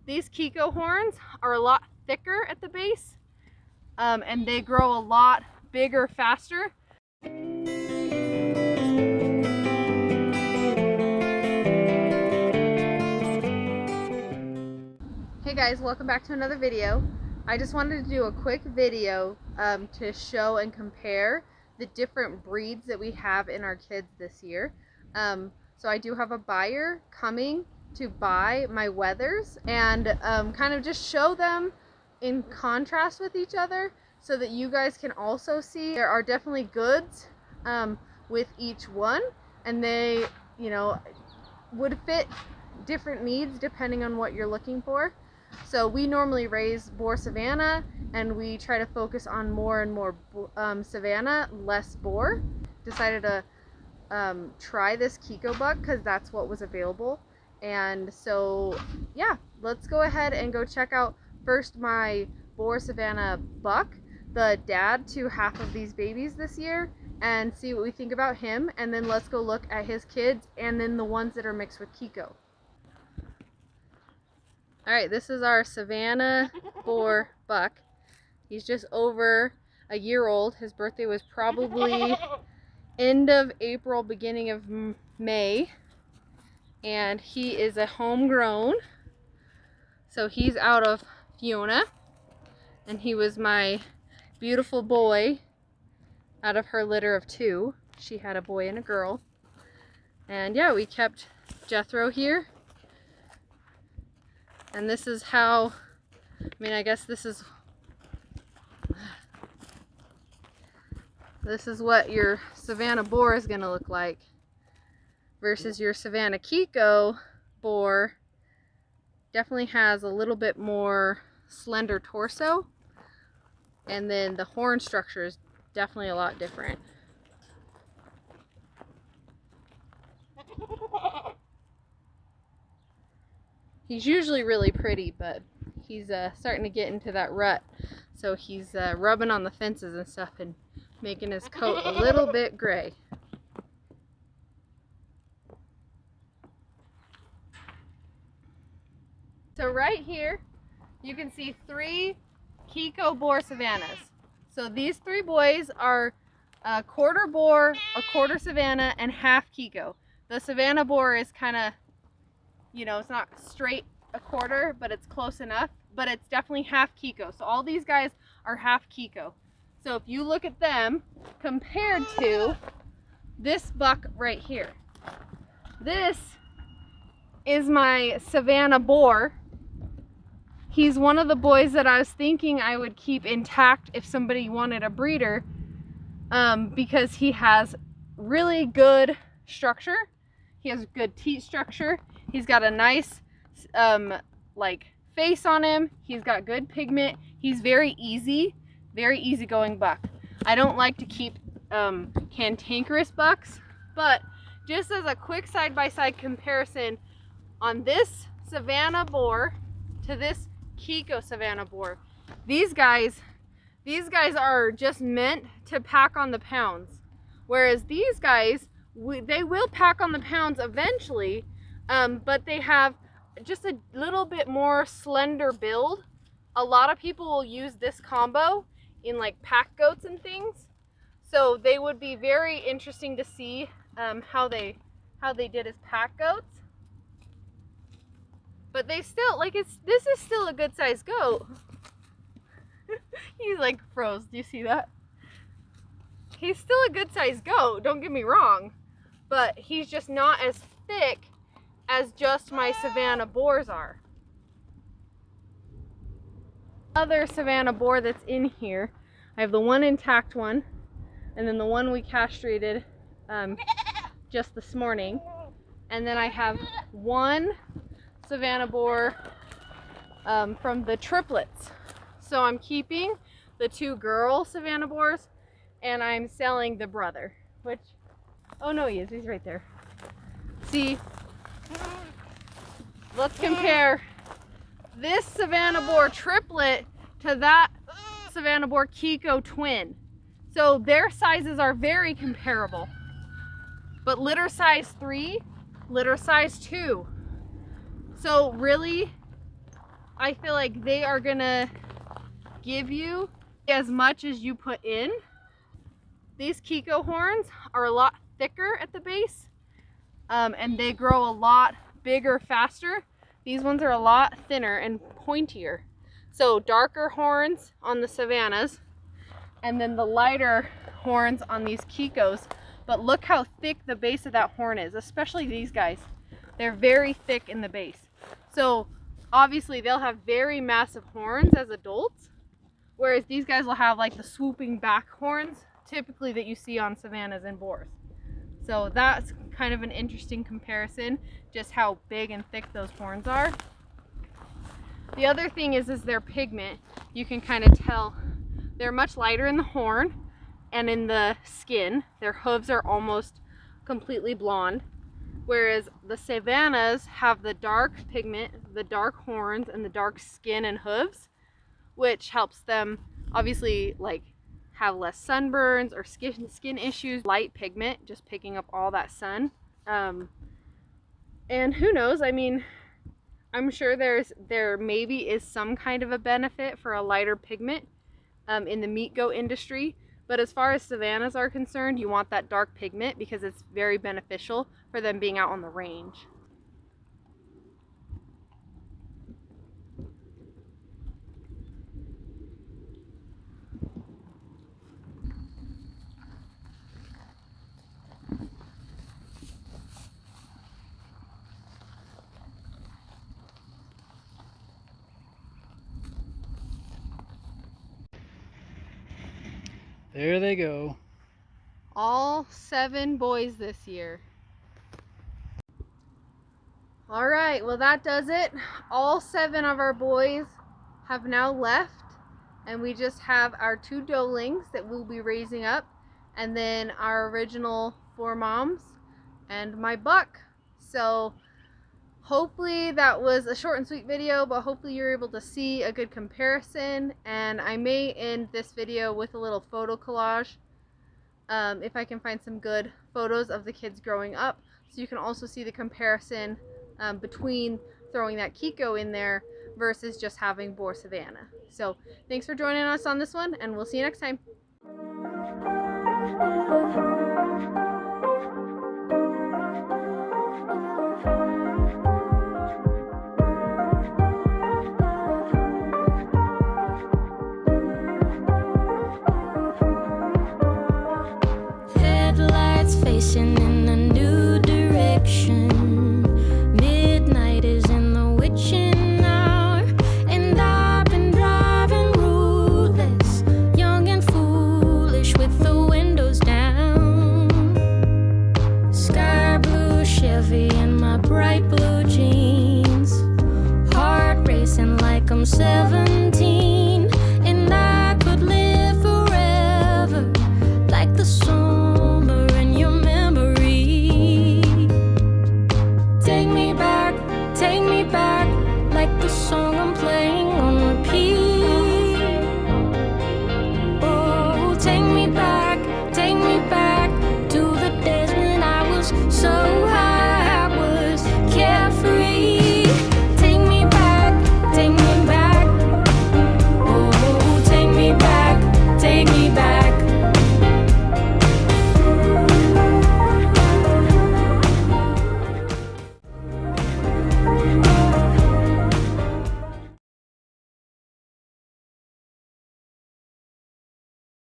these Kiko horns are a lot thicker at the base, and they grow a lot bigger faster. Hey guys, welcome back to another video. I just wanted to do a quick video to show and compare the different breeds that we have in our kids this year. So I do have a buyer coming to buy my wethers and kind of just show them in contrast with each other so that you guys can also see there are definitely goods with each one, and they, you know, would fit different needs depending on what you're looking for. So we normally raise boar Savanna, and we try to focus on more and more Savanna, less boar. Decided to try this Kiko buck because that's what was available. And so yeah, let's go ahead and go check out first my boar Savanna buck, the dad to half of these babies this year, and see what we think about him. And then let's go look at his kids and then the ones that are mixed with Kiko. Alright, this is our Savanna boar buck. He's just over a year old. His birthday was probably end of April, beginning of May. And he is a homegrown. So he's out of Fiona. And he was my beautiful boy out of her litter of 2. She had a boy and a girl. And yeah, we kept Jethro here. And this is how, I guess this is what your Savanna boar is going to look like versus your Savanna Kiko boar. Definitely has a little bit more slender torso, and then the horn structure is definitely a lot different. He's usually really pretty, but he's starting to get into that rut. So he's rubbing on the fences and stuff and making his coat a little bit gray. So right here, you can see 3 Kiko boar Savannas. So these 3 boys are a quarter boar, a quarter Savanna, and half Kiko. The Savanna boar is kind of, you know, it's not straight a quarter, but it's close enough. But it's definitely half Kiko. So all these guys are half Kiko. So if you look at them compared to this buck right here. This is my Savanna boar. He's one of the boys that I was thinking I would keep intact if somebody wanted a breeder, because he has really good structure. He has good teat structure. He's got a nice like face on him. He's got good pigment. He's very easygoing buck. I don't like to keep cantankerous bucks, but just as a quick side-by-side comparison on this Savanna boar to this Kiko Savanna boar, these guys are just meant to pack on the pounds, whereas these guys, they will pack on the pounds eventually, but they have just a little bit more slender build. A lot of people will use this combo in like pack goats and things, so they would be very interesting to see how they did as pack goats. But they still, like, this is still a good sized goat. He's like froze. Do you see that? He's still a good sized goat, don't get me wrong, but he's just not as thick as just my Savanna boars are. Other Savanna boar that's in here, I have the one intact one, and then the one we castrated just this morning, and then I have one Savanna boar from the triplets. So I'm keeping the 2 girl Savanna boars, and I'm selling the brother, which, oh no, he's right there. See, let's compare this Savanna boar triplet to that Savanna boar Kiko twin. So their sizes are very comparable, but litter size 3, litter size 2. So really, I feel like they are gonna give you as much as you put in. These Kiko horns are a lot thicker at the base, and they grow a lot bigger faster. These ones are a lot thinner and pointier. So darker horns on the Savannas, and then the lighter horns on these Kikos. But look how thick the base of that horn is, especially these guys. They're very thick in the base. So obviously they'll have very massive horns as adults, whereas these guys will have like the swooping back horns typically that you see on Savannas and boars. So that's kind of an interesting comparison, just how big and thick those horns are. The other thing is their pigment. You can kind of tell they're much lighter in the horn and in the skin. Their hooves are almost completely blonde, whereas the Savannas have the dark pigment, the dark horns, and the dark skin and hooves, which helps them obviously like have less sunburns or skin issues. Light pigment, just picking up all that sun. And who knows, I mean, I'm sure there maybe is some kind of a benefit for a lighter pigment in the meat goat industry, but as far as Savannas are concerned, you want that dark pigment because it's very beneficial for them being out on the range. There they go. All 7 boys this year. All right, well that does it. All 7 of our boys have now left, and we just have our 2 doelings that we'll be raising up, and then our original 4 moms and my buck. So hopefully that was a short and sweet video, but hopefully you're able to see a good comparison. And I may end this video with a little photo collage if I can find some good photos of the kids growing up, so you can also see the comparison between throwing that Kiko in there versus just having boar Savanna. So thanks for joining us on this one, and we'll see you next time. Facing in a new direction. Midnight is in the witching hour, and I've been driving ruthless, young and foolish, with the windows down. Sky blue Chevy and my bright blue jeans, heart racing like I'm 7.